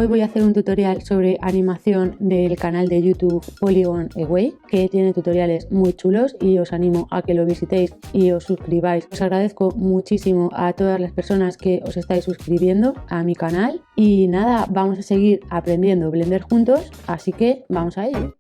Hoy voy a hacer un tutorial sobre animación del canal de YouTube Polygon Away, que tiene tutoriales muy chulos y os animo a que lo visitéis y os suscribáis. Os agradezco muchísimo a todas las personas que os estáis suscribiendo a mi canal y nada, vamos a seguir aprendiendo Blender juntos, así que vamos a ello.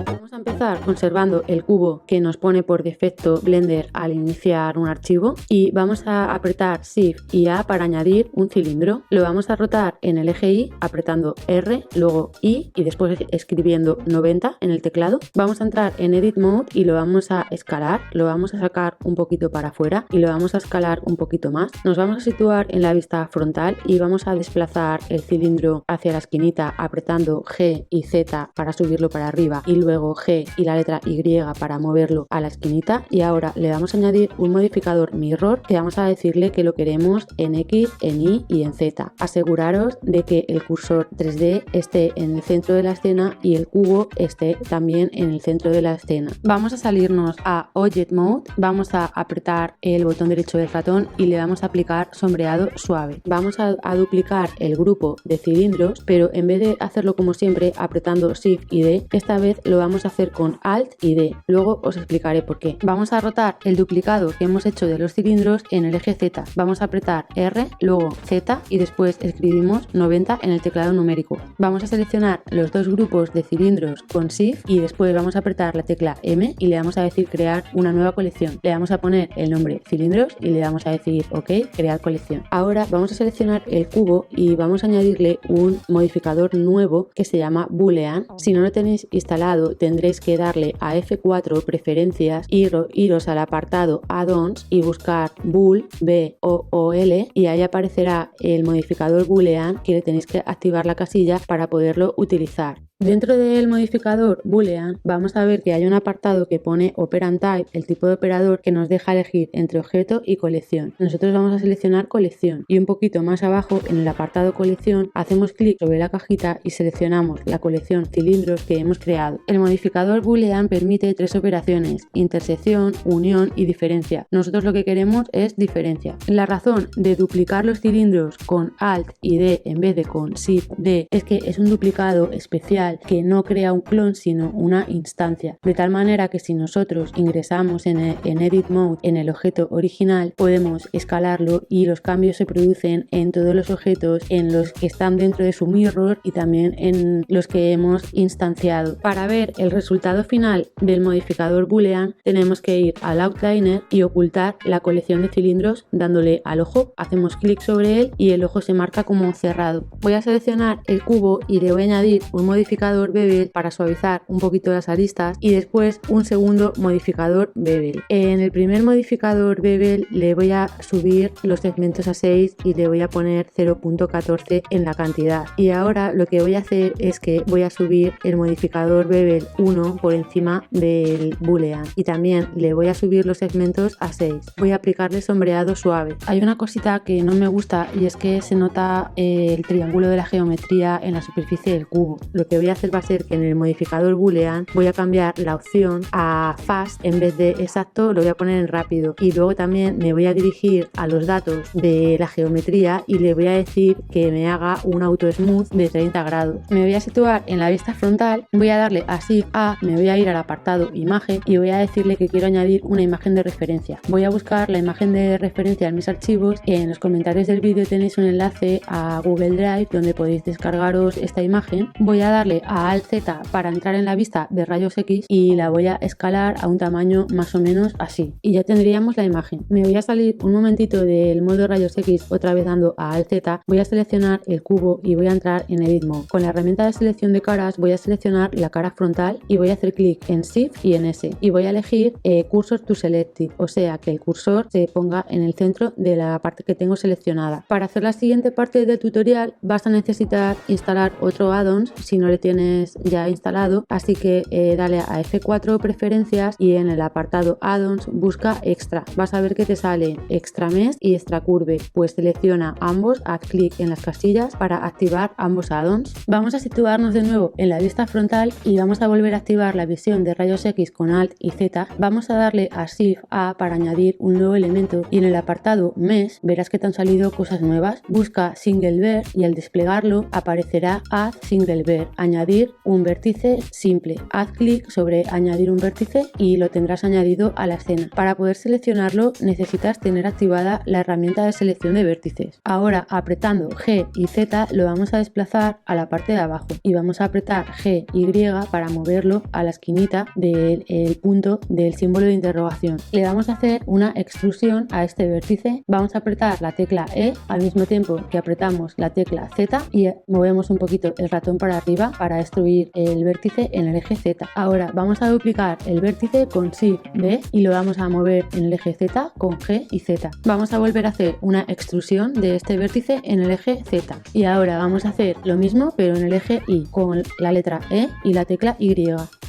Vamos a empezar conservando el cubo que nos pone por defecto Blender al iniciar un archivo y vamos a apretar Shift y A para añadir un cilindro. Lo vamos a rotar en el eje Y apretando R, luego I y después escribiendo 90 en el teclado. Vamos a entrar en Edit Mode y lo vamos a escalar, lo vamos a sacar un poquito para afuera y lo vamos a escalar un poquito más. Nos vamos a situar en la vista frontal y vamos a desplazar el cilindro hacia la esquinita apretando G y Z para subirlo para arriba y luego G y la letra Y para moverlo a la esquinita, y ahora le vamos a añadir un modificador mirror que vamos a decirle que lo queremos en X, en Y y en Z. Aseguraros de que el cursor 3D esté en el centro de la escena y el cubo esté también en el centro de la escena. Vamos a salirnos a Object Mode, vamos a apretar el botón derecho del ratón y le vamos a aplicar sombreado suave. Vamos a duplicar el grupo de cilindros, pero en vez de hacerlo como siempre apretando Shift y D, esta vez lo vamos a hacer con Alt y D. Luego os explicaré por qué. Vamos a rotar el duplicado que hemos hecho de los cilindros en el eje Z. Vamos a apretar R, luego Z y después escribimos 90 en el teclado numérico. Vamos a seleccionar los dos grupos de cilindros con Shift y después vamos a apretar la tecla M y le vamos a decir crear una nueva colección. Le vamos a poner el nombre cilindros y le vamos a decir OK, crear colección. Ahora vamos a seleccionar el cubo y vamos a añadirle un modificador nuevo que se llama Boolean. Si no lo tenéis instalado, tendréis que darle a F4 preferencias, iros al apartado Add-ons y buscar Bool, B-O-O-L, y ahí aparecerá el modificador Boolean que le tenéis que activar la casilla para poderlo utilizar. Dentro del modificador Boolean vamos a ver que hay un apartado que pone Operand Type, el tipo de operador que nos deja elegir entre objeto y colección. Nosotros vamos a seleccionar colección y un poquito más abajo en el apartado colección hacemos clic sobre la cajita y seleccionamos la colección cilindros que hemos creado. El modificador Boolean permite tres operaciones: intersección, unión y diferencia. Nosotros lo que queremos es diferencia. La razón de duplicar los cilindros con Alt y D en vez de con Shift D es que es un duplicado especial que no crea un clon sino una instancia, de tal manera que si nosotros ingresamos en Edit Mode en el objeto original podemos escalarlo y los cambios se producen en todos los objetos, en los que están dentro de su mirror y también en los que hemos instanciado. Para ver el resultado final del modificador Boolean tenemos que ir al Outliner y ocultar la colección de cilindros dándole al ojo, hacemos clic sobre él y el ojo se marca como cerrado. Voy a seleccionar el cubo y le voy a añadir un modificador Bevel para suavizar un poquito las aristas y después un segundo modificador Bevel. En el primer modificador Bevel le voy a subir los segmentos a 6 y le voy a poner 0.14 en la cantidad, y ahora lo que voy a hacer es que voy a subir el modificador Bevel 1 por encima del Boolean y también le voy a subir los segmentos a 6. Voy a aplicarle sombreado suave. Hay una cosita que no me gusta y es que se nota el triángulo de la geometría en la superficie del cubo. Lo que voy a hacer va a ser que en el modificador Boolean voy a cambiar la opción a Fast en vez de exacto, lo voy a poner en rápido, y luego también me voy a dirigir a los datos de la geometría y le voy a decir que me haga un auto smooth de 30 grados. Me voy a situar en la vista frontal, voy a darle a Shift A, me voy a ir al apartado imagen y voy a decirle que quiero añadir una imagen de referencia. Voy a buscar la imagen de referencia en mis archivos. En los comentarios del vídeo tenéis un enlace a Google Drive donde podéis descargaros esta imagen. Voy a darle a Alt Z para entrar en la vista de rayos X y la voy a escalar a un tamaño más o menos así y ya tendríamos la imagen. Me voy a salir un momentito del modo rayos X, otra vez dando a Alt Z, voy a seleccionar el cubo y voy a entrar en Edit Mode. Con la herramienta de selección de caras voy a seleccionar la cara frontal y voy a hacer clic en Shift y en S y voy a elegir Cursor to Selected, o sea que el cursor se ponga en el centro de la parte que tengo seleccionada. Para hacer la siguiente parte del tutorial vas a necesitar instalar otro add-ons si no le tienes ya instalado, así que dale a F4 preferencias y en el apartado add-ons busca extra. Vas a ver que te sale extra mesh y extra curve, pues selecciona ambos, haz clic en las casillas para activar ambos add-ons. Vamos a situarnos de nuevo en la vista frontal y vamos a volver a activar la visión de rayos X con Alt y Z. Vamos a darle a Shift A para añadir un nuevo elemento y en el apartado mesh verás que te han salido cosas nuevas. Busca Single Bear y al desplegarlo aparecerá Add Single Bear, añadir un vértice simple. Haz clic sobre añadir un vértice y lo tendrás añadido a la escena. Para poder seleccionarlo necesitas tener activada la herramienta de selección de vértices. Ahora apretando G y Z lo vamos a desplazar a la parte de abajo y vamos a apretar G y para moverlo a la esquinita del punto del símbolo de interrogación. Le vamos a hacer una extrusión a este vértice. Vamos a apretar la tecla E al mismo tiempo que apretamos la tecla Z y movemos un poquito el ratón para arriba para extruir el vértice en el eje Z. Ahora vamos a duplicar el vértice con Shift B y lo vamos a mover en el eje Z con G y Z. Vamos a volver a hacer una extrusión de este vértice en el eje Z y ahora vamos a hacer lo mismo pero en el eje Y con la letra E y la tecla Y.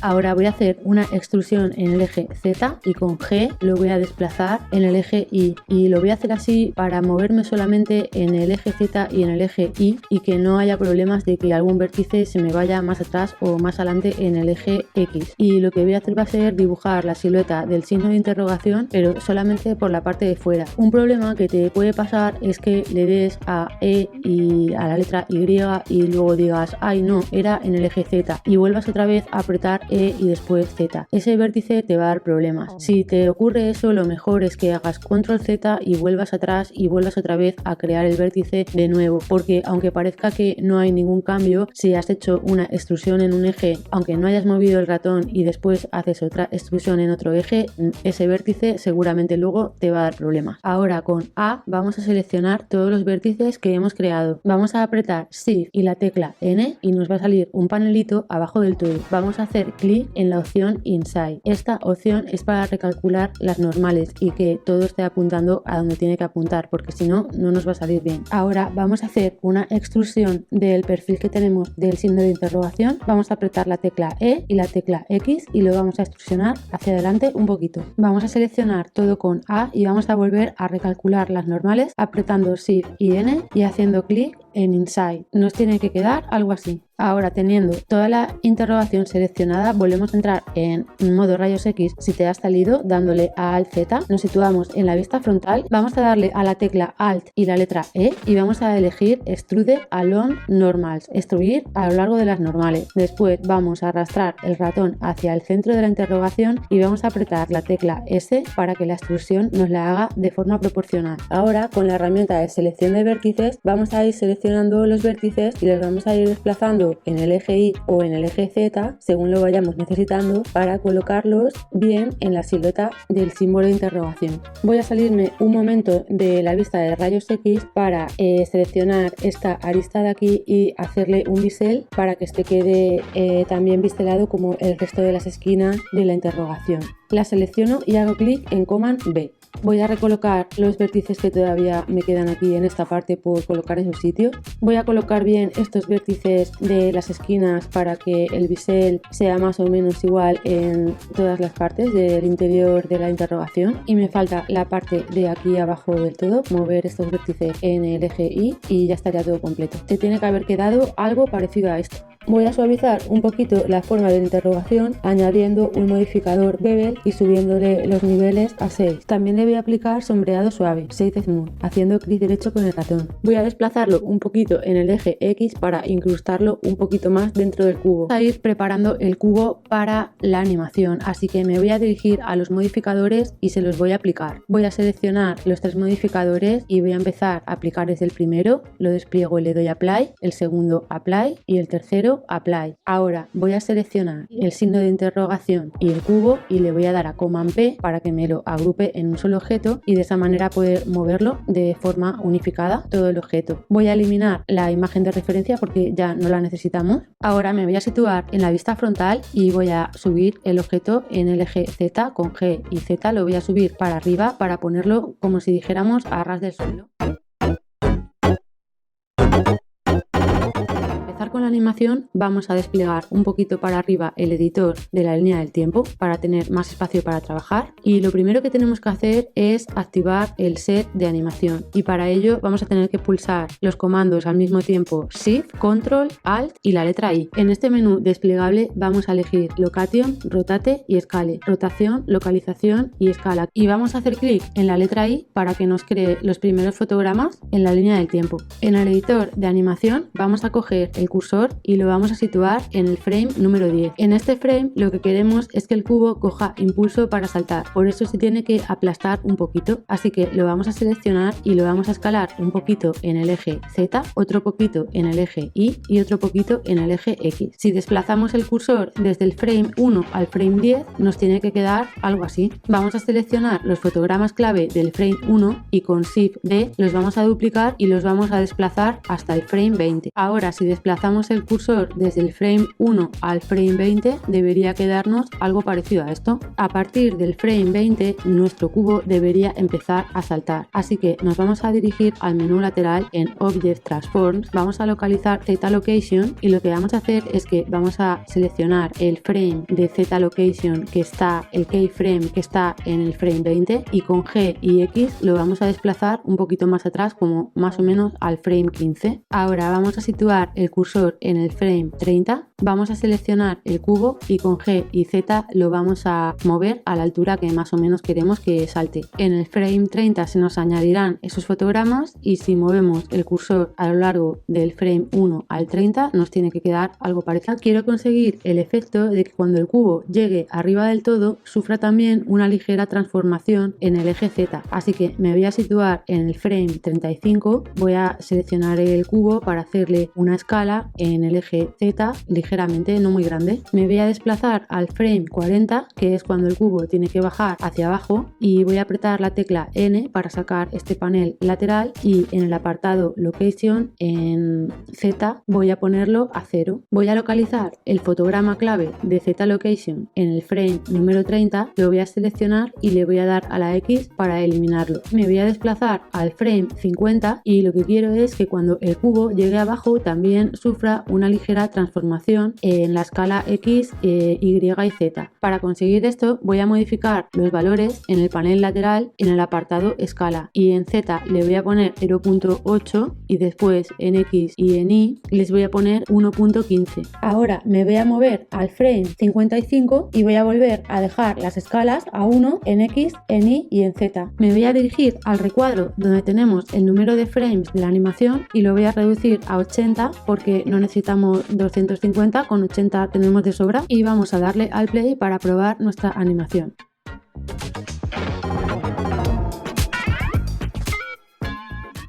Ahora voy a hacer una extrusión en el eje Z y con G lo voy a desplazar en el eje Y y lo voy a hacer así para moverme solamente en el eje Z y en el eje Y y que no haya problemas de que algún vértice se me vaya más atrás o más adelante en el eje X. Y lo que voy a hacer va a ser dibujar la silueta del signo de interrogación pero solamente por la parte de fuera. Un problema que te puede pasar es que le des a E y a la letra Y y luego digas ay no, era en el eje Z y vuelvas otra vez a apretar E y después Z. Ese vértice te va a dar problemas. Si te ocurre eso, lo mejor es que hagas control Z y vuelvas atrás y vuelvas otra vez a crear el vértice de nuevo, porque aunque parezca que no hay ningún cambio, si has hecho una extrusión en un eje, aunque no hayas movido el ratón y después haces otra extrusión en otro eje, ese vértice seguramente luego te va a dar problemas. Ahora con A vamos a seleccionar todos los vértices que hemos creado. Vamos a apretar Shift y la tecla N y nos va a salir un panelito abajo del todo. Vamos a hacer clic en la opción Inside. Esta opción es para recalcular las normales y que todo esté apuntando a donde tiene que apuntar, porque si no, no nos va a salir bien. Ahora vamos a hacer una extrusión del perfil que tenemos del signo de interrogación. Vamos a apretar la tecla E y la tecla X y lo vamos a extrusionar hacia adelante un poquito. Vamos a seleccionar todo con A y vamos a volver a recalcular las normales apretando Shift y N y haciendo clic en Inside. Nos tiene que quedar algo así. Ahora, teniendo toda la interrogación seleccionada, volvemos a entrar en modo rayos X si te has salido, dándole a Alt Z. Nos situamos en la vista frontal. Vamos a darle a la tecla Alt y la letra E y vamos a elegir Extrude Along Normals, extruir a lo largo de las normales. Después vamos a arrastrar el ratón hacia el centro de la interrogación y vamos a apretar la tecla S para que la extrusión nos la haga de forma proporcional. Ahora, con la herramienta de selección de vértices, vamos a ir seleccionando los vértices y los vamos a ir desplazando en el eje Y o en el eje Z según lo vayamos necesitando para colocarlos bien en la silueta del símbolo de interrogación. Voy a salirme un momento de la vista de rayos X para seleccionar esta arista de aquí y hacerle un bisel para que este quede también bistelado como el resto de las esquinas de la interrogación. La selecciono y hago clic en Command B. Voy a recolocar los vértices que todavía me quedan aquí en esta parte por colocar en su sitio. Voy a colocar bien estos vértices de las esquinas para que el bisel sea más o menos igual en todas las partes del interior de la interrogación. Y me falta la parte de aquí abajo del todo, mover estos vértices en el eje Y y ya estaría todo completo. Te tiene que haber quedado algo parecido a esto. Voy a suavizar un poquito la forma de interrogación añadiendo un modificador bevel y subiéndole los niveles a 6. También le voy a aplicar sombreado suave, Shade Smooth, haciendo clic derecho con el ratón. Voy a desplazarlo un poquito en el eje X para incrustarlo un poquito más dentro del cubo. Voy a ir preparando el cubo para la animación, así que me voy a dirigir a los modificadores y se los voy a aplicar. Voy a seleccionar los 3 modificadores y voy a empezar a aplicar desde el primero, lo despliego y le doy Apply, el segundo Apply y el tercero Apply. Ahora voy a seleccionar el signo de interrogación y el cubo y le voy a dar a Command P para que me lo agrupe en un solo objeto y de esa manera poder moverlo de forma unificada todo el objeto. Voy a eliminar la imagen de referencia porque ya no la necesitamos. Ahora me voy a situar en la vista frontal y voy a subir el objeto en el eje Z con G y Z lo voy a subir para arriba para ponerlo como si dijéramos a ras del suelo. Con la animación vamos a desplegar un poquito para arriba el editor de la línea del tiempo para tener más espacio para trabajar, y lo primero que tenemos que hacer es activar el set de animación, y para ello vamos a tener que pulsar los comandos al mismo tiempo Shift, Control, Alt y la letra I. En este menú desplegable vamos a elegir Location, Rotate y Scale, rotación, localización y escala, y vamos a hacer clic en la letra I para que nos cree los primeros fotogramas en la línea del tiempo. En el editor de animación vamos a coger el cursor y lo vamos a situar en el frame número 10. En este frame lo que queremos es que el cubo coja impulso para saltar, por eso se tiene que aplastar un poquito, así que lo vamos a seleccionar y lo vamos a escalar un poquito en el eje Z, otro poquito en el eje Y y otro poquito en el eje X. Si desplazamos el cursor desde el frame 1 al frame 10 nos tiene que quedar algo así. Vamos a seleccionar los fotogramas clave del frame 1 y con Shift D los vamos a duplicar y los vamos a desplazar hasta el frame 20. Ahora, si desplazamos el cursor desde el frame 1 al frame 20 debería quedarnos algo parecido a esto. A partir del frame 20 nuestro cubo debería empezar a saltar, así que nos vamos a dirigir al menú lateral en Object Transforms, vamos a localizar Z Location y lo que vamos a hacer es que vamos a seleccionar el frame de Z Location que está, el keyframe que está en el frame 20, y con G y X lo vamos a desplazar un poquito más atrás, como más o menos al frame 15. Ahora vamos a situar el cursor en el frame 30, vamos a seleccionar el cubo y con G y Z lo vamos a mover a la altura que más o menos queremos que salte. En el frame 30 se nos añadirán esos fotogramas y si movemos el cursor a lo largo del frame 1 al 30 nos tiene que quedar algo parecido. Quiero conseguir el efecto de que cuando el cubo llegue arriba del todo sufra también una ligera transformación en el eje Z, así que me voy a situar en el frame 35, voy a seleccionar el cubo para hacerle una escala en el eje Z ligeramente, no muy grande. Me voy a desplazar al frame 40, que es cuando el cubo tiene que bajar hacia abajo, y voy a apretar la tecla N para sacar este panel lateral, y en el apartado Location en Z voy a ponerlo a 0. Voy a localizar el fotograma clave de Z Location en el frame número 30, lo voy a seleccionar y le voy a dar a la X para eliminarlo. Me voy a desplazar al frame 50 y lo que quiero es que cuando el cubo llegue abajo también sufra una ligera transformación en la escala X, Y y Z. Para conseguir esto voy a modificar los valores en el panel lateral en el apartado escala, y en Z le voy a poner 0.8 y después en X y en Y les voy a poner 1.15. Ahora me voy a mover al frame 55 y voy a volver a dejar las escalas a 1 en X, en Y y en Z. Me voy a dirigir al recuadro donde tenemos el número de frames de la animación y lo voy a reducir a 80 porque no necesitamos 250, con 80 tenemos de sobra, y vamos a darle al play para probar nuestra animación.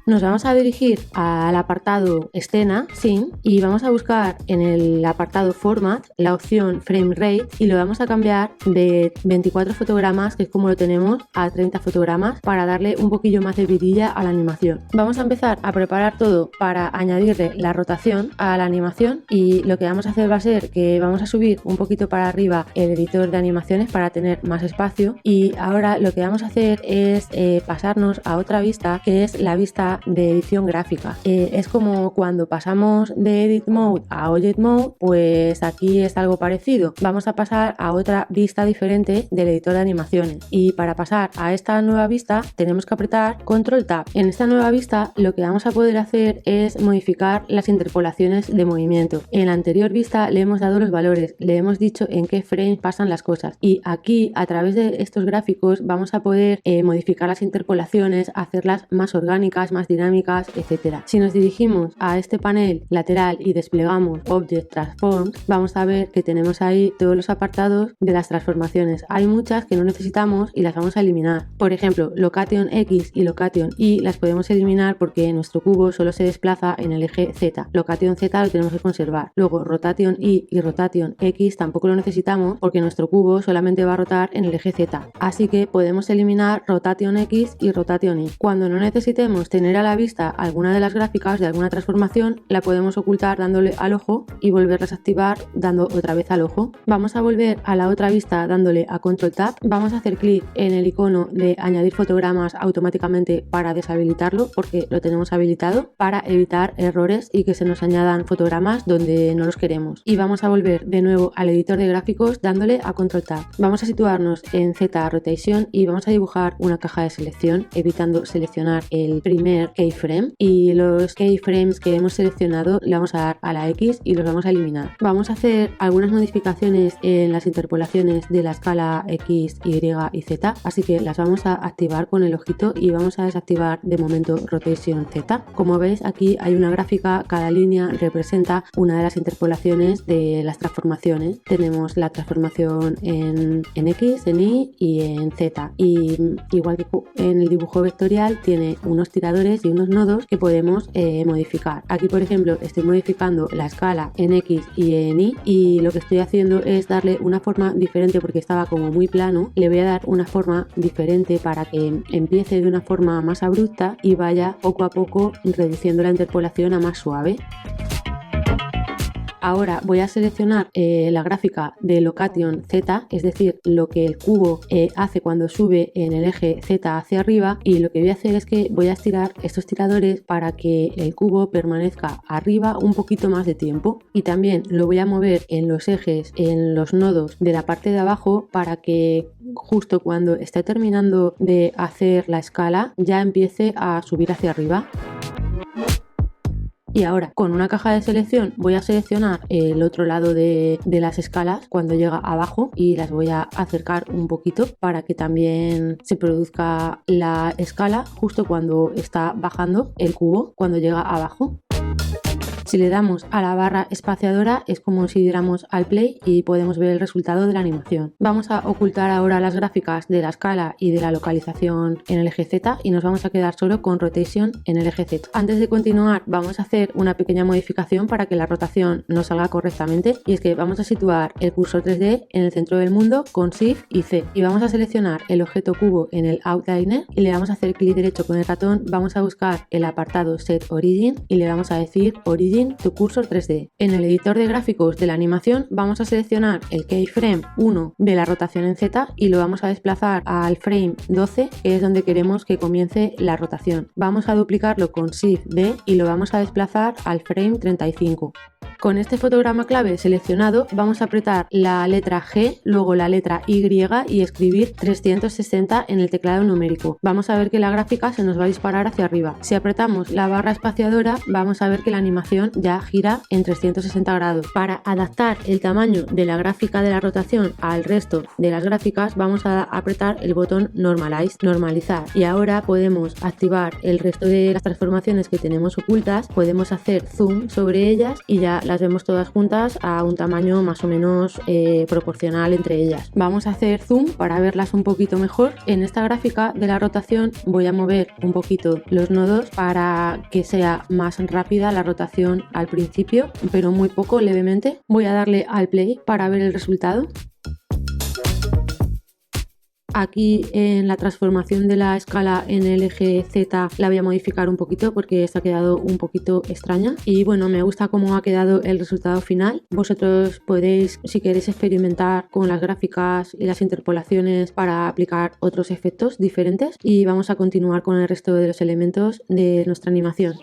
Nos vamos a dirigir al apartado Escena, Scene, y vamos a buscar en el apartado Format la opción Frame Rate y lo vamos a cambiar de 24 fotogramas, que es como lo tenemos, a 30 fotogramas para darle un poquillo más de vidilla a la animación. Vamos a empezar a preparar todo para añadirle la rotación a la animación, y lo que vamos a hacer va a ser que vamos a subir un poquito para arriba el editor de animaciones para tener más espacio, y ahora lo que vamos a hacer es pasarnos a otra vista, que es la vista de edición gráfica. Es como cuando pasamos de Edit Mode a Object Mode, pues aquí es algo parecido. Vamos a pasar a otra vista diferente del editor de animaciones, y para pasar a esta nueva vista tenemos que apretar Control Tab. En esta nueva vista lo que vamos a poder hacer es modificar las interpolaciones de movimiento. En la anterior vista le hemos dado los valores, le hemos dicho en qué frame pasan las cosas, y aquí a través de estos gráficos vamos a poder modificar las interpolaciones, hacerlas más orgánicas, más dinámicas, etc. Si nos dirigimos a este panel lateral y desplegamos Object Transforms, vamos a ver que tenemos ahí todos los apartados de las transformaciones. Hay muchas que no necesitamos y las vamos a eliminar. Por ejemplo, Location X y Location Y las podemos eliminar porque nuestro cubo solo se desplaza en el eje Z. Location Z lo tenemos que conservar. Luego Rotation Y y Rotation X tampoco lo necesitamos porque nuestro cubo solamente va a rotar en el eje Z. Así que podemos eliminar Rotation X y Rotation Y. Cuando no necesitemos tener tener a la vista alguna de las gráficas de alguna transformación, la podemos ocultar dándole al ojo y volverlas a activar dando otra vez al ojo. Vamos a volver a la otra vista dándole a Control Tab. Vamos a hacer clic en el icono de añadir fotogramas automáticamente para deshabilitarlo, porque lo tenemos habilitado, para evitar errores y que se nos añadan fotogramas donde no los queremos. Y vamos a volver de nuevo al editor de gráficos dándole a Control Tab. Vamos a situarnos en Z Rotation y vamos a dibujar una caja de selección, evitando seleccionar el primer keyframe, y los keyframes que hemos seleccionado le vamos a dar a la X y los vamos a eliminar. Vamos a hacer algunas modificaciones en las interpolaciones de la escala X, Y y Z, así que las vamos a activar con el ojito y vamos a desactivar de momento Rotation Z. Como veis, aquí hay una gráfica, cada línea representa una de las interpolaciones de las transformaciones. Tenemos la transformación en X, en Y y en Z, y igual que en el dibujo vectorial tiene unos tiradores y unos nodos que podemos modificar. Aquí, por ejemplo, estoy modificando la escala en X y en Y, y lo que estoy haciendo es darle una forma diferente porque estaba como muy plano. Le voy a dar una forma diferente para que empiece de una forma más abrupta y vaya poco a poco reduciendo la interpolación a más suave. Ahora voy a seleccionar la gráfica de Location Z, es decir, lo que el cubo hace cuando sube en el eje Z hacia arriba, y lo que voy a hacer es que voy a estirar estos tiradores para que el cubo permanezca arriba un poquito más de tiempo, y también lo voy a mover en los ejes, en los nodos de la parte de abajo, para que justo cuando esté terminando de hacer la escala ya empiece a subir hacia arriba. Y ahora con una caja de selección voy a seleccionar el otro lado de las escalas cuando llega abajo y las voy a acercar un poquito para que también se produzca la escala justo cuando está bajando el cubo, cuando llega abajo. Si le damos a la barra espaciadora es como si diéramos al play y podemos ver el resultado de la animación. Vamos a ocultar ahora las gráficas de la escala y de la localización en el eje Z y nos vamos a quedar solo con Rotation en el eje Z. Antes de continuar vamos a hacer una pequeña modificación para que la rotación nos salga correctamente, y es que vamos a situar el cursor 3D en el centro del mundo con Shift y C, y vamos a seleccionar el objeto cubo en el Outliner y le vamos a hacer clic derecho con el ratón. Vamos a buscar el apartado Set Origin y le vamos a decir Origin tu cursor 3D. En el editor de gráficos de la animación vamos a seleccionar el keyframe 1 de la rotación en Z y lo vamos a desplazar al frame 12, que es donde queremos que comience la rotación. Vamos a duplicarlo con Shift D y lo vamos a desplazar al frame 35. Con este fotograma clave seleccionado vamos a apretar la letra G, luego la letra Y y escribir 360 en el teclado numérico. Vamos a ver que la gráfica se nos va a disparar hacia arriba. Si apretamos la barra espaciadora vamos a ver que la animación ya gira en 360 grados. Para adaptar el tamaño de la gráfica de la rotación al resto de las gráficas vamos a apretar el botón Normalize, normalizar, y ahora podemos activar el resto de las transformaciones que tenemos ocultas. Podemos hacer zoom sobre ellas y ya las vemos todas juntas a un tamaño más o menos proporcional entre ellas. Vamos a hacer zoom para verlas un poquito mejor. En esta gráfica de la rotación voy a mover un poquito los nodos para que sea más rápida la rotación al principio, pero muy poco, levemente. Voy a darle al play para ver el resultado. Aquí en la transformación de la escala en el eje Z la voy a modificar un poquito porque se ha quedado un poquito extraña, y bueno, me gusta cómo ha quedado el resultado final. Vosotros podéis, si queréis, experimentar con las gráficas y las interpolaciones para aplicar otros efectos diferentes, y vamos a continuar con el resto de los elementos de nuestra animación.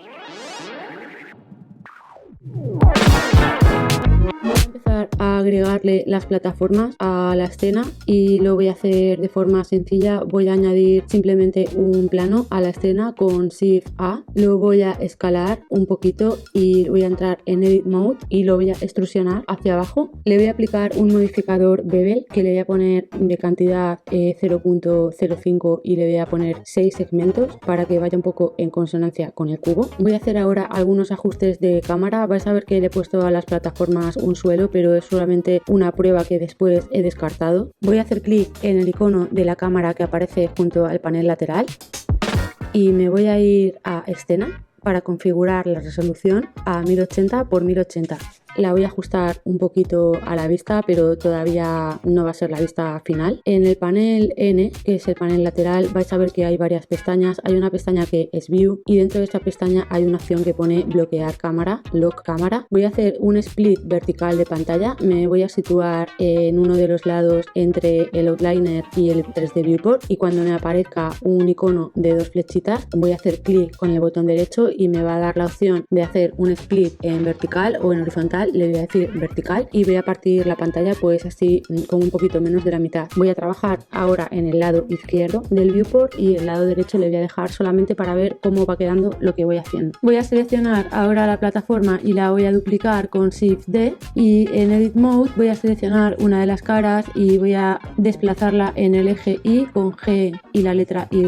Voy a empezar a agregarle las plataformas a la escena y lo voy a hacer de forma sencilla. Voy a añadir simplemente un plano a la escena con Shift A, lo voy a escalar un poquito y voy a entrar en Edit Mode y lo voy a extrusionar hacia abajo. Le voy a aplicar un modificador Bevel que le voy a poner de cantidad 0.05 y le voy a poner 6 segmentos para que vaya un poco en consonancia con el cubo. Voy a hacer ahora algunos ajustes de cámara. Vais a ver que le he puesto a las plataformas un suelo, pero es solamente una prueba que después he descartado. Voy a hacer clic en el icono de la cámara que aparece junto al panel lateral y me voy a ir a escena para configurar la resolución a 1080 x 1080. la voy a ajustar un poquito a la vista, pero todavía no va a ser la vista final. En el panel N, que es el panel lateral, vais a ver que hay varias pestañas. Hay una pestaña que es View y dentro de esta pestaña hay una opción que pone bloquear cámara, lock cámara. Voy a hacer un split vertical de pantalla, me voy a situar en uno de los lados entre el outliner y el 3D viewport, y cuando me aparezca un icono de dos flechitas voy a hacer clic con el botón derecho y me va a dar la opción de hacer un split en vertical o en horizontal. Le voy a decir vertical y voy a partir la pantalla pues así con un poquito menos de la mitad. Voy a trabajar ahora en el lado izquierdo del viewport y el lado derecho le voy a dejar solamente para ver cómo va quedando lo que voy haciendo. Voy a seleccionar ahora la plataforma y la voy a duplicar con Shift D, y en Edit Mode voy a seleccionar una de las caras y voy a desplazarla en el eje Y con G y la letra Y,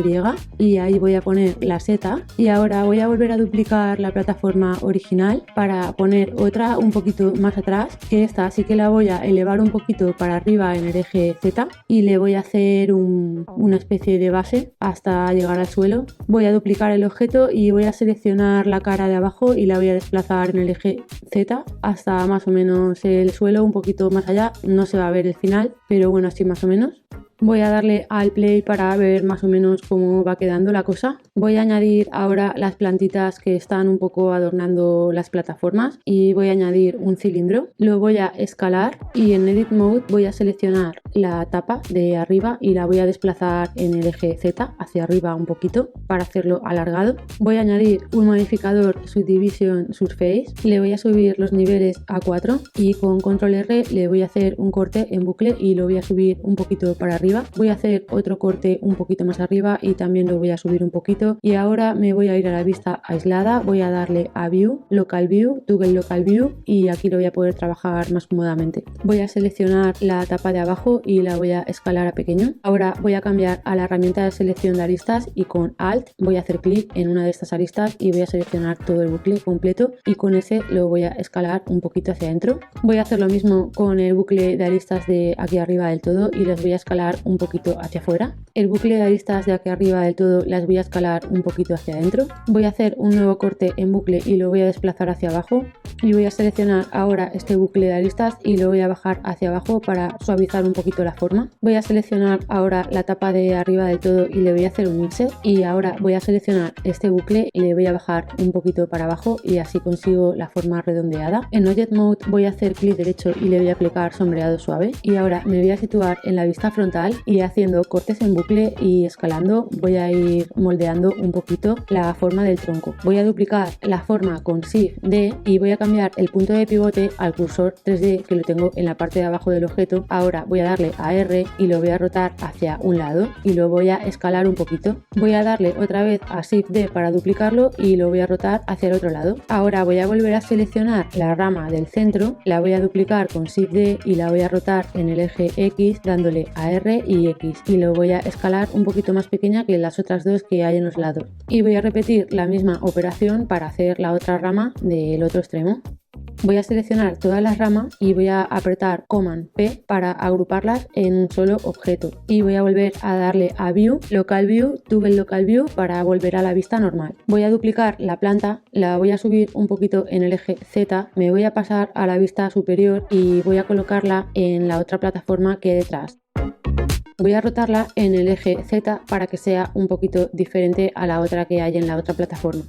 y ahí voy a poner la seta. Y ahora voy a volver a duplicar la plataforma original para poner otra un poquito más atrás, que esta así que la voy a elevar un poquito para arriba en el eje Z y le voy a hacer una especie de base hasta llegar al suelo. Voy a duplicar el objeto y voy a seleccionar la cara de abajo y la voy a desplazar en el eje Z hasta más o menos el suelo, un poquito más allá. No se va a ver el final, pero bueno, así más o menos. Voy a darle al play para ver más o menos cómo va quedando la cosa. Voy a añadir ahora las plantitas que están un poco adornando las plataformas y voy a añadir un cilindro. Lo voy a escalar y en Edit Mode voy a seleccionar la tapa de arriba y la voy a desplazar en el eje Z hacia arriba un poquito para hacerlo alargado. Voy a añadir un modificador Subdivision Surface. Le voy a subir los niveles a 4 y con Control R le voy a hacer un corte en bucle y lo voy a subir un poquito para arriba. Voy a hacer otro corte un poquito más arriba y también lo voy a subir un poquito, y ahora me voy a ir a la vista aislada. Voy a darle a View, Local View, Toggle Local View, y aquí lo voy a poder trabajar más cómodamente. Voy a seleccionar la tapa de abajo y la voy a escalar a pequeño. Ahora voy a cambiar a la herramienta de selección de aristas y con Alt voy a hacer clic en una de estas aristas y voy a seleccionar todo el bucle completo, y con ese lo voy a escalar un poquito hacia adentro. Voy a hacer lo mismo con el bucle de aristas de aquí arriba del todo y los voy a escalar un poquito hacia afuera. El bucle de aristas de aquí arriba del todo las voy a escalar un poquito hacia adentro. Voy a hacer un nuevo corte en bucle y lo voy a desplazar hacia abajo, y voy a seleccionar ahora este bucle de aristas y lo voy a bajar hacia abajo para suavizar un poquito la forma. Voy a seleccionar ahora la tapa de arriba del todo y le voy a hacer un insert, y ahora voy a seleccionar este bucle y le voy a bajar un poquito para abajo y así consigo la forma redondeada. En Object Mode voy a hacer clic derecho y le voy a aplicar sombreado suave, y ahora me voy a situar en la vista frontal y haciendo cortes en bucle y escalando voy a ir moldeando un poquito la forma del tronco. Voy a duplicar la forma con Shift D y voy a cambiar el punto de pivote al cursor 3D que lo tengo en la parte de abajo del objeto. Ahora voy a darle a R y lo voy a rotar hacia un lado y lo voy a escalar un poquito. Voy a darle otra vez a Shift D para duplicarlo y lo voy a rotar hacia el otro lado. Ahora voy a volver a seleccionar la rama del centro, la voy a duplicar con Shift D y la voy a rotar en el eje X dándole a R y X, y lo voy a escalar un poquito más pequeña que las otras dos que hay en los lados, y voy a repetir la misma operación para hacer la otra rama del otro extremo. Voy a seleccionar todas las ramas y voy a apretar Command P para agruparlas en un solo objeto, y voy a volver a darle a View, Local View, Toggle Local View para volver a la vista normal. Voy a duplicar la planta, la voy a subir un poquito en el eje Z, me voy a pasar a la vista superior y voy a colocarla en la otra plataforma que hay detrás. Voy a rotarla en el eje Z para que sea un poquito diferente a la otra que hay en la otra plataforma.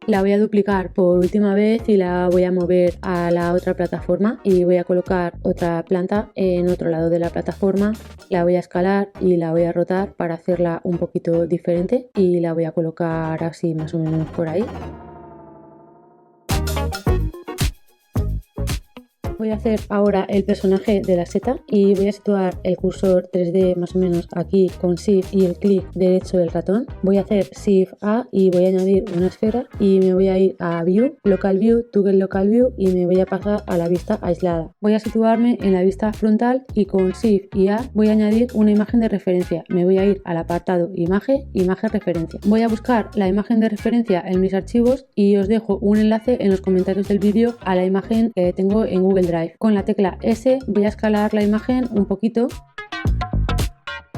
La voy a duplicar por última vez y la voy a mover a la otra plataforma, y voy a colocar otra planta en otro lado de la plataforma. La voy a escalar y la voy a rotar para hacerla un poquito diferente, y la voy a colocar así más o menos por ahí. Voy a hacer ahora el personaje de la seta y voy a situar el cursor 3D más o menos aquí con Shift y el clic derecho del ratón. Voy a hacer Shift A y voy a añadir una esfera, y me voy a ir a View, Local View, Toggle Local View, y me voy a pasar a la vista aislada. Voy a situarme en la vista frontal y con Shift y A voy a añadir una imagen de referencia. Me voy a ir al apartado Imagen, Imagen Referencia. Voy a buscar la imagen de referencia en mis archivos y os dejo un enlace en los comentarios del vídeo a la imagen que tengo en Google Drive. Con la tecla S voy a escalar la imagen un poquito.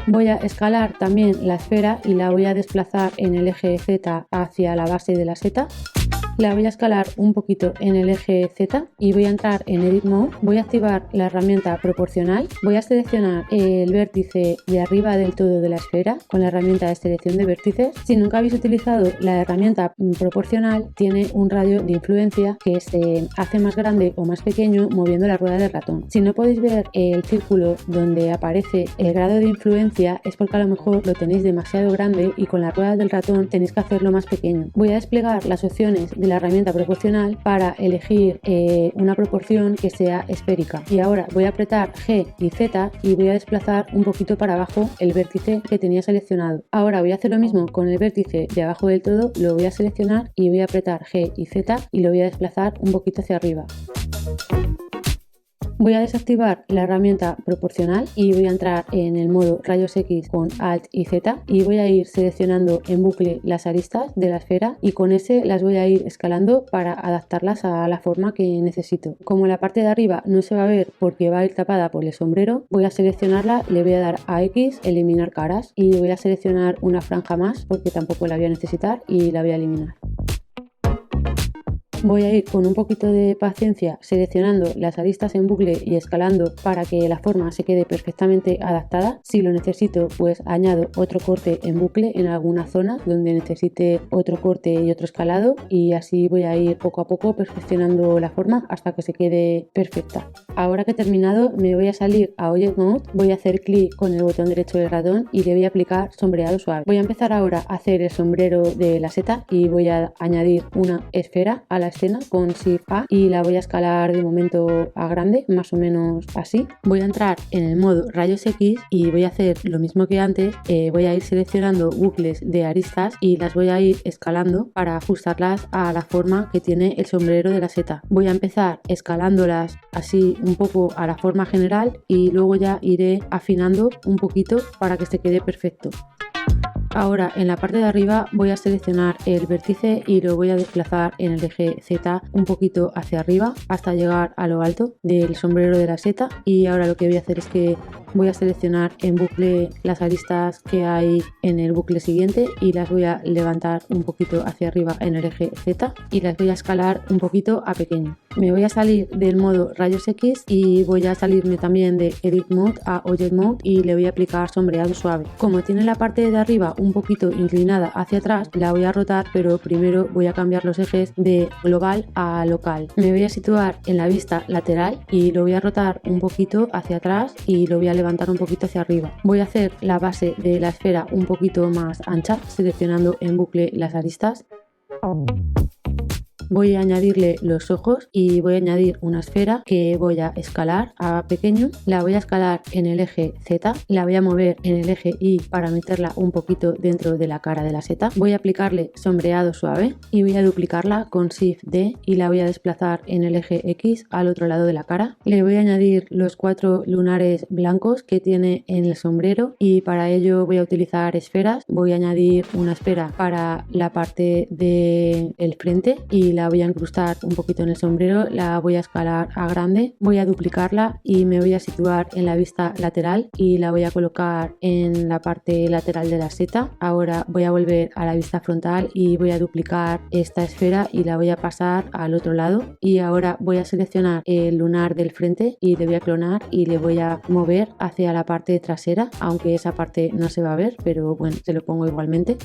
Voy a escalar también la esfera y la voy a desplazar en el eje Z hacia la base de la seta. La voy a escalar un poquito en el eje Z y voy a entrar en Edit Mode. Voy a activar la herramienta proporcional. Voy a seleccionar el vértice de arriba del todo de la esfera con la herramienta de selección de vértices. Si nunca habéis utilizado la herramienta proporcional, tiene un radio de influencia que se hace más grande o más pequeño moviendo la rueda del ratón. Si no podéis ver el círculo donde aparece el grado de influencia, es porque a lo mejor lo tenéis demasiado grande y con la rueda del ratón tenéis que hacerlo más pequeño. Voy a desplegar las opciones de la herramienta proporcional para elegir una proporción que sea esférica. Y ahora voy a apretar G y Z y voy a desplazar un poquito para abajo el vértice que tenía seleccionado. Ahora voy a hacer lo mismo con el vértice de abajo del todo, lo voy a seleccionar y voy a apretar G y Z y lo voy a desplazar un poquito hacia arriba. Voy a desactivar la herramienta proporcional y voy a entrar en el modo rayos X con Alt y Z y voy a ir seleccionando en bucle las aristas de la esfera y con ese las voy a ir escalando para adaptarlas a la forma que necesito. Como la parte de arriba no se va a ver porque va a ir tapada por el sombrero, voy a seleccionarla, le voy a dar a X, eliminar caras y voy a seleccionar una franja más porque tampoco la voy a necesitar y la voy a eliminar. Voy a ir con un poquito de paciencia seleccionando las aristas en bucle y escalando para que la forma se quede perfectamente adaptada. Si lo necesito, pues añado otro corte en bucle en alguna zona donde necesite otro corte y otro escalado y así voy a ir poco a poco perfeccionando la forma hasta que se quede perfecta. Ahora que he terminado, me voy a salir a Object Mode, voy a hacer clic con el botón derecho del ratón y le voy a aplicar sombreado suave. Voy a empezar ahora a hacer el sombrero de la seta y voy a añadir una esfera a la escena con Shift A y la voy a escalar de momento a grande, más o menos así. Voy a entrar en el modo rayos X y voy a hacer lo mismo que antes. Voy a ir seleccionando bucles de aristas y las voy a ir escalando para ajustarlas a la forma que tiene el sombrero de la seta. Voy a empezar escalándolas así un poco a la forma general y luego ya iré afinando un poquito para que se quede perfecto. Ahora en la parte de arriba voy a seleccionar el vértice y lo voy a desplazar en el eje Z un poquito hacia arriba hasta llegar a lo alto del sombrero de la seta y ahora lo que voy a hacer es que voy a seleccionar en bucle las aristas que hay en el bucle siguiente y las voy a levantar un poquito hacia arriba en el eje Z y las voy a escalar un poquito a pequeño. Me voy a salir del modo rayos X y voy a salirme también de Edit Mode a Object Mode y le voy a aplicar sombreado suave. Como tiene la parte de arriba un poquito inclinada hacia atrás, la voy a rotar, pero primero voy a cambiar los ejes de global a local. Me voy a situar en la vista lateral y lo voy a rotar un poquito hacia atrás y lo voy a levantar un poquito hacia arriba. Voy a hacer la base de la esfera un poquito más ancha, seleccionando en bucle las aristas. Voy a añadirle los ojos y voy a añadir una esfera que voy a escalar a pequeño. La voy a escalar en el eje Z, la voy a mover en el eje Y para meterla un poquito dentro de la cara de la seta. Voy a aplicarle sombreado suave y voy a duplicarla con Shift D y la voy a desplazar en el eje X al otro lado de la cara. Le voy a añadir los 4 lunares blancos que tiene en el sombrero y para ello voy a utilizar esferas. Voy a añadir una esfera para la parte del frente y la voy a incrustar un poquito en el sombrero, la voy a escalar a grande, voy a duplicarla y me voy a situar en la vista lateral y la voy a colocar en la parte lateral de la seta. Ahora voy a volver a la vista frontal y voy a duplicar esta esfera y la voy a pasar al otro lado y ahora voy a seleccionar el lunar del frente y le voy a clonar y le voy a mover hacia la parte trasera, aunque esa parte no se va a ver, pero bueno, se lo pongo igualmente.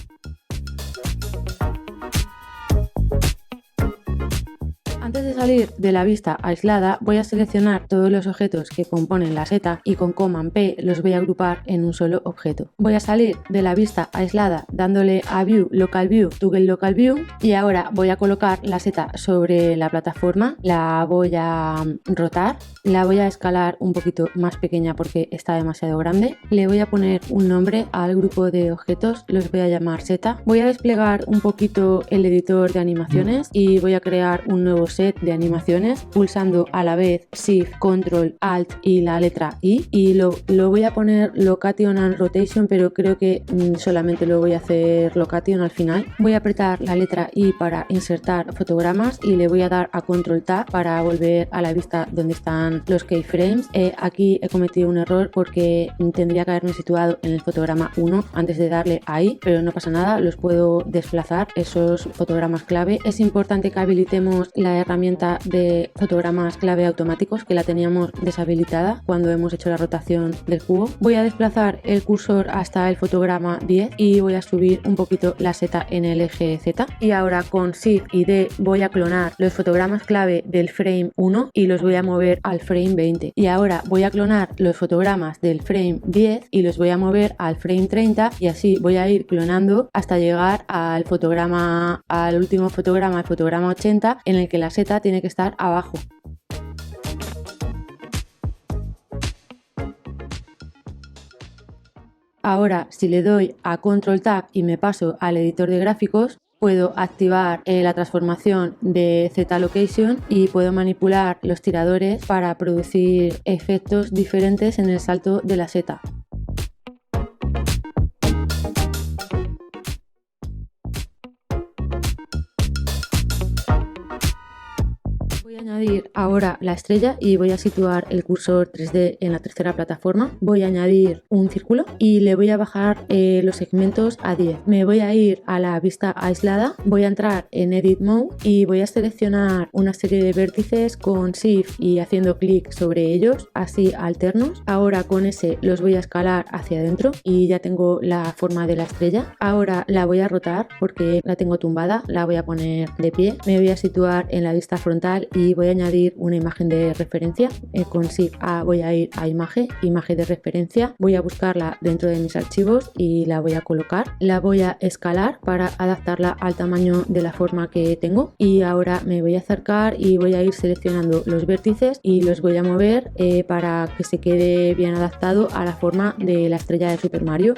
Antes de salir de la vista aislada, voy a seleccionar todos los objetos que componen la seta y con Command P los voy a agrupar en un solo objeto. Voy a salir de la vista aislada dándole a View, Local View, Toggle Local View y ahora voy a colocar la seta sobre la plataforma, la voy a rotar, la voy a escalar un poquito más pequeña porque está demasiado grande. Le voy a poner un nombre al grupo de objetos, los voy a llamar seta. Voy a desplegar un poquito el editor de animaciones y voy a crear un nuevo set de animaciones pulsando a la vez Shift, Control, Alt y la letra I, y lo voy a poner Location and Rotation, pero creo que solamente lo voy a hacer Location al final. Voy a apretar la letra I para insertar fotogramas y le voy a dar a Control Tab para volver a la vista donde están los keyframes. Aquí he cometido un error porque tendría que haberme situado en el fotograma 1 antes de darle ahí, pero no pasa nada, los puedo desplazar esos fotogramas clave. Es importante que habilitemos la herramienta de fotogramas clave automáticos, que la teníamos deshabilitada cuando hemos hecho la rotación del cubo. Voy a desplazar el cursor hasta el fotograma 10 y voy a subir un poquito la seta en el eje Z, y ahora con Shift y D voy a clonar los fotogramas clave del frame 1 y los voy a mover al frame 20, y ahora voy a clonar los fotogramas del frame 10 y los voy a mover al frame 30, y así voy a ir clonando hasta llegar al último fotograma, el fotograma 80, en el que la seta tiene que estar abajo. Ahora, si le doy a Control Tab y me paso al editor de gráficos, puedo activar la transformación de Z-Location y puedo manipular los tiradores para producir efectos diferentes en el salto de la seta. Voy a añadir ahora la estrella y voy a situar el cursor 3D en la tercera plataforma. Voy a añadir un círculo y le voy a bajar los segmentos a 10. Me voy a ir a la vista aislada, voy a entrar en Edit Mode y voy a seleccionar una serie de vértices con Shift y haciendo clic sobre ellos, así alternos. Ahora con ese los voy a escalar hacia adentro y ya tengo la forma de la estrella. Ahora la voy a rotar porque la tengo tumbada, la voy a poner de pie. Me voy a situar en la vista frontal y voy a añadir una imagen de referencia. Con Shift A voy a ir a imagen de referencia, voy a buscarla dentro de mis archivos y la voy a colocar. La voy a escalar para adaptarla al tamaño de la forma que tengo, y ahora me voy a acercar y voy a ir seleccionando los vértices y los voy a mover para que se quede bien adaptado a la forma de la estrella de Super Mario.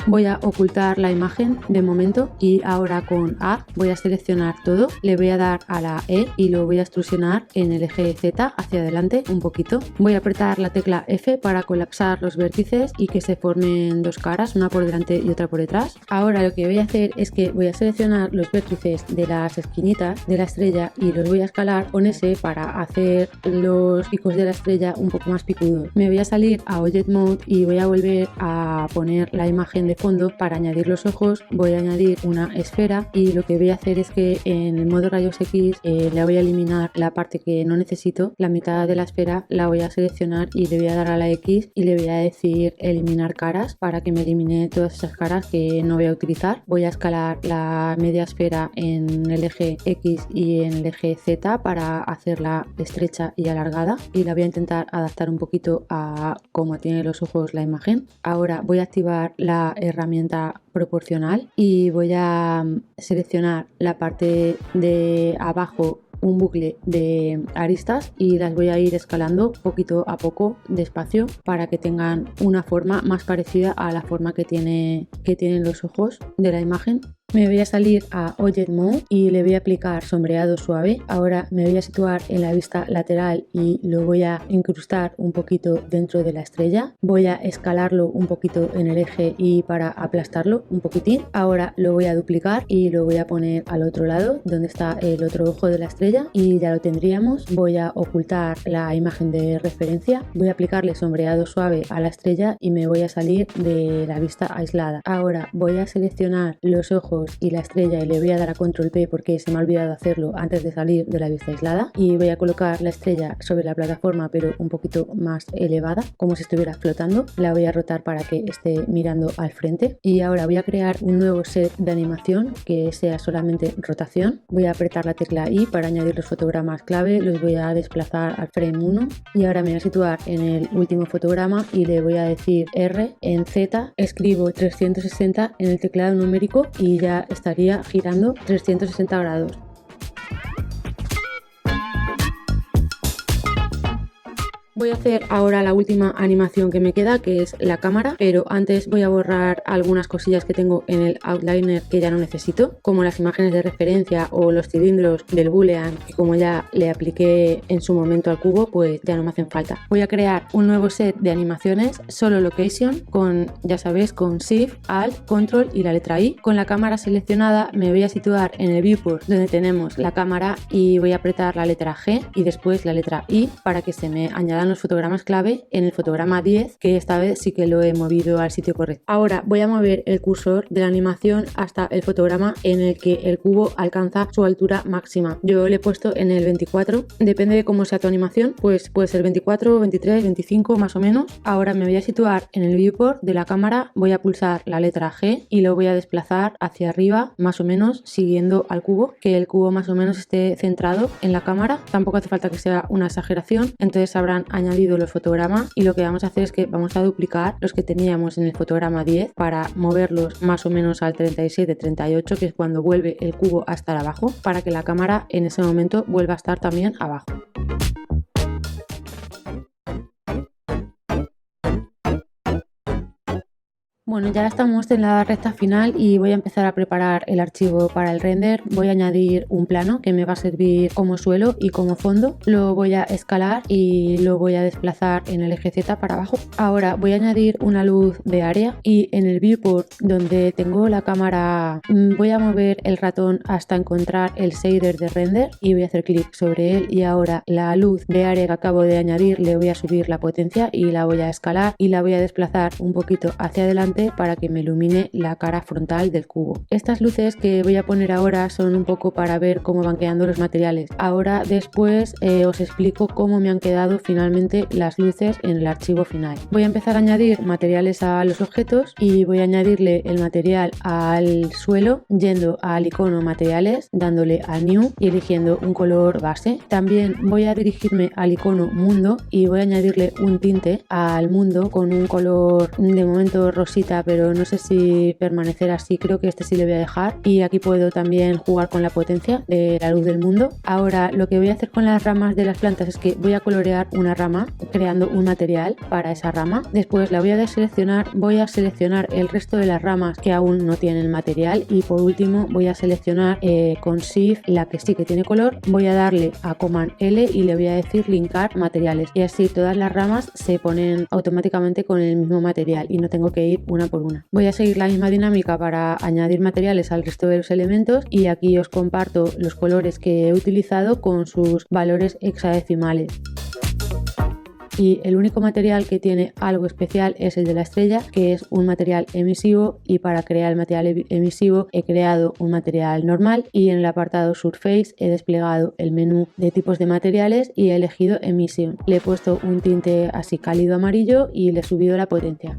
Voy a ocultar la imagen de momento y ahora con A voy a seleccionar todo, le voy a dar a la E y lo voy a extrusionar en el eje Z hacia adelante un poquito. Voy a apretar la tecla F para colapsar los vértices y que se formen dos caras, una por delante y otra por detrás. Ahora lo que voy a hacer es que voy a seleccionar los vértices de las esquinitas de la estrella y los voy a escalar con S para hacer los picos de la estrella un poco más picudos. Me voy a salir a Object Mode y voy a volver a poner la imagen de fondo. Para añadir los ojos voy a añadir una esfera y lo que voy a hacer es que en el modo rayos X le voy a eliminar la parte que no necesito, la mitad de la esfera la voy a seleccionar y le voy a dar a la X y le voy a decir eliminar caras para que me elimine todas esas caras que no voy a utilizar. Voy a escalar la media esfera en el eje X y en el eje Z para hacerla estrecha y alargada, y la voy a intentar adaptar un poquito a cómo tiene los ojos la imagen. Ahora voy a activar la herramienta proporcional y voy a seleccionar la parte de abajo, un bucle de aristas, y las voy a ir escalando poquito a poco, despacio, para que tengan una forma más parecida a la forma que tienen los ojos de la imagen. Me voy a salir a Object Mode y le voy a aplicar sombreado suave. Ahora me voy a situar en la vista lateral y lo voy a incrustar un poquito dentro de la estrella. Voy a escalarlo un poquito en el eje Y para aplastarlo un poquitín. Ahora lo voy a duplicar y lo voy a poner al otro lado donde está el otro ojo de la estrella y ya lo tendríamos. Voy a ocultar la imagen de referencia. Voy a aplicarle sombreado suave a la estrella y me voy a salir de la vista aislada. Ahora voy a seleccionar los ojos y la estrella y le voy a dar a Control P porque se me ha olvidado hacerlo antes de salir de la vista aislada, y voy a colocar la estrella sobre la plataforma pero un poquito más elevada, como si estuviera flotando. La voy a rotar para que esté mirando al frente, y ahora voy a crear un nuevo set de animación que sea solamente rotación. Voy a apretar la tecla I para añadir los fotogramas clave, los voy a desplazar al frame 1 y ahora me voy a situar en el último fotograma y le voy a decir R. En Z escribo 360 en el teclado numérico y ya estaría girando 360 grados. Voy a hacer ahora la última animación que me queda, que es la cámara, pero antes voy a borrar algunas cosillas que tengo en el outliner que ya no necesito, como las imágenes de referencia o los cilindros del boolean, que como ya le apliqué en su momento al cubo, pues ya no me hacen falta. Voy a crear un nuevo set de animaciones, solo location, con, ya sabéis, con Shift, Alt, Control y la letra I. Con la cámara seleccionada me voy a situar en el viewport donde tenemos la cámara y voy a apretar la letra G y después la letra I para que se me añadan los fotogramas clave en el fotograma 10, que esta vez sí que lo he movido al sitio correcto. Ahora voy a mover el cursor de la animación hasta el fotograma en el que el cubo alcanza su altura máxima. Yo le he puesto en el 24, depende de cómo sea tu animación, pues puede ser 24, 23, 25 más o menos. Ahora me voy a situar en el viewport de la cámara, voy a pulsar la letra G y lo voy a desplazar hacia arriba más o menos siguiendo al cubo, que el cubo más o menos esté centrado en la cámara. Tampoco hace falta que sea una exageración, entonces habrán añadido los fotogramas y lo que vamos a hacer es que vamos a duplicar los que teníamos en el fotograma 10 para moverlos más o menos al 37-38, que es cuando vuelve el cubo a estar abajo, para que la cámara en ese momento vuelva a estar también abajo. Bueno, ya estamos en la recta final y voy a empezar a preparar el archivo para el render. Voy a añadir un plano que me va a servir como suelo y como fondo. Lo voy a escalar y lo voy a desplazar en el eje Z para abajo. Ahora voy a añadir una luz de área y en el viewport donde tengo la cámara voy a mover el ratón hasta encontrar el shader de render y voy a hacer clic sobre él, y ahora la luz de área que acabo de añadir le voy a subir la potencia y la voy a escalar y la voy a desplazar un poquito hacia adelante para que me ilumine la cara frontal del cubo. Estas luces que voy a poner ahora son un poco para ver cómo van quedando los materiales. Ahora después os explico cómo me han quedado finalmente las luces en el archivo final. Voy a empezar a añadir materiales a los objetos y voy a añadirle el material al suelo yendo al icono materiales, dándole a New y eligiendo un color base. También voy a dirigirme al icono mundo y voy a añadirle un tinte al mundo con un color de momento rosita, pero no sé si permanecer así, creo que este sí le voy a dejar, y aquí puedo también jugar con la potencia de la luz del mundo. Ahora lo que voy a hacer con las ramas de las plantas es que voy a colorear una rama creando un material para esa rama, después la voy a deseleccionar, voy a seleccionar el resto de las ramas que aún no tienen material y por último voy a seleccionar con Shift la que sí que tiene color, voy a darle a Command L y le voy a decir linkar materiales y así todas las ramas se ponen automáticamente con el mismo material y no tengo que ir una por una. Voy a seguir la misma dinámica para añadir materiales al resto de los elementos y aquí os comparto los colores que he utilizado con sus valores hexadecimales. Y el único material que tiene algo especial es el de la estrella, que es un material emisivo, y para crear el material emisivo he creado un material normal y en el apartado Surface he desplegado el menú de tipos de materiales y he elegido Emission. Le he puesto un tinte así cálido amarillo y le he subido la potencia.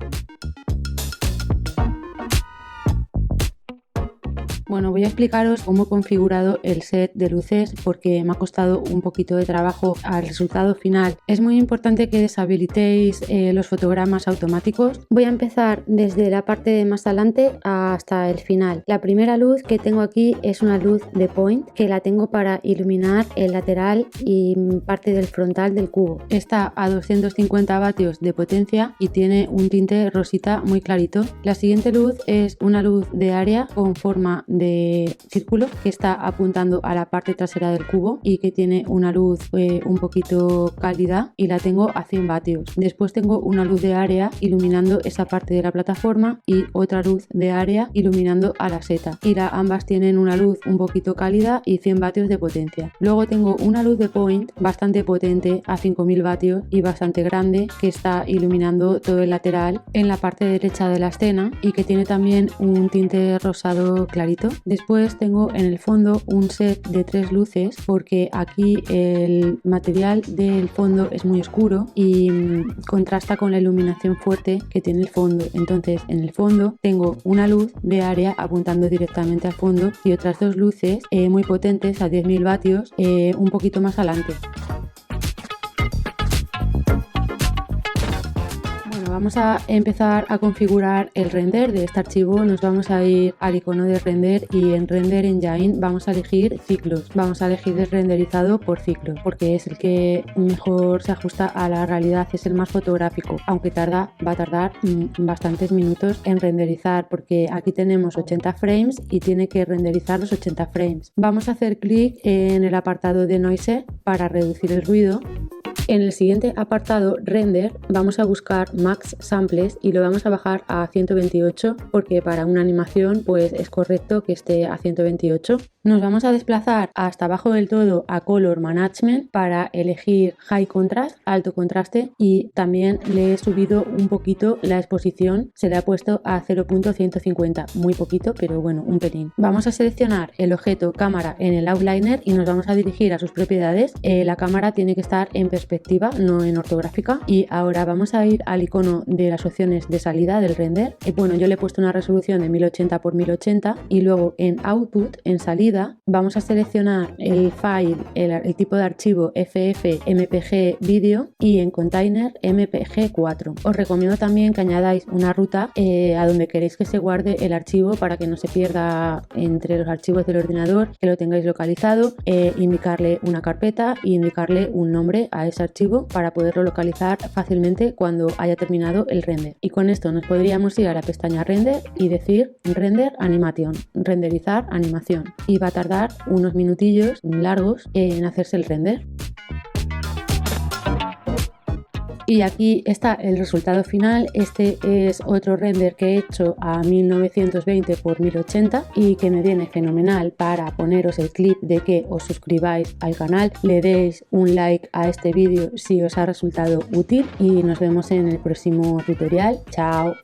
Bueno, voy a explicaros cómo he configurado el set de luces porque me ha costado un poquito de trabajo al resultado final. Es muy importante que deshabilitéis los fotogramas automáticos. Voy a empezar desde la parte más adelante hasta el final. La primera luz que tengo aquí es una luz de point que la tengo para iluminar el lateral y parte del frontal del cubo. Está a 250 vatios de potencia y tiene un tinte rosita muy clarito. La siguiente luz es una luz de área con forma de círculo que está apuntando a la parte trasera del cubo y que tiene una luz un poquito cálida y la tengo a 100 vatios. Después tengo una luz de área iluminando esa parte de la plataforma y otra luz de área iluminando a la seta y ambas tienen una luz un poquito cálida y 100 vatios de potencia. Luego tengo una luz de point bastante potente a 5000 vatios y bastante grande que está iluminando todo el lateral en la parte derecha de la escena y que tiene también un tinte rosado clarito. Después tengo en el fondo un set de 3 luces porque aquí el material del fondo es muy oscuro y contrasta con la iluminación fuerte que tiene el fondo. Entonces en el fondo tengo una luz de área apuntando directamente al fondo y otras 2 luces muy potentes a 10.000 vatios un poquito más adelante. Vamos a empezar a configurar el render de este archivo. Nos vamos a ir al icono de render y en Render Engine vamos a elegir ciclos. Vamos a elegir el renderizado por ciclos porque es el que mejor se ajusta a la realidad, es el más fotográfico, aunque va a tardar bastantes minutos en renderizar porque aquí tenemos 80 frames y tiene que renderizar los 80 frames. Vamos a hacer clic en el apartado de Noise para reducir el ruido. En el siguiente apartado, Render, vamos a buscar Max Samples y lo vamos a bajar a 128 porque para una animación pues es correcto que esté a 128. Nos vamos a desplazar hasta abajo del todo a Color Management para elegir High Contrast, alto contraste, y también le he subido un poquito la exposición, se le ha puesto a 0.150, muy poquito pero bueno, un pelín. Vamos a seleccionar el objeto cámara en el outliner y nos vamos a dirigir a sus propiedades. La cámara tiene que estar en perspectiva, no en ortográfica, y ahora vamos a ir al icono de las opciones de salida del render. Bueno, yo le he puesto una resolución de 1080 x 1080 y luego en Output, en salida, vamos a seleccionar el file, el tipo de archivo FF-MPG Video y en Container MPG4. Os recomiendo también que añadáis una ruta a donde queréis que se guarde el archivo para que no se pierda entre los archivos del ordenador, que lo tengáis localizado, indicarle una carpeta e indicarle un nombre a ese archivo para poderlo localizar fácilmente cuando haya terminado el render. Y con esto nos podríamos ir a la pestaña Render y decir Render Animation, renderizar animación, y va a tardar unos minutillos largos en hacerse el render. Y aquí está el resultado final. Este es otro render que he hecho a 1920 x 1080 y que me viene fenomenal para poneros el clip de que os suscribáis al canal, le deis un like a este vídeo si os ha resultado útil y nos vemos en el próximo tutorial. Chao.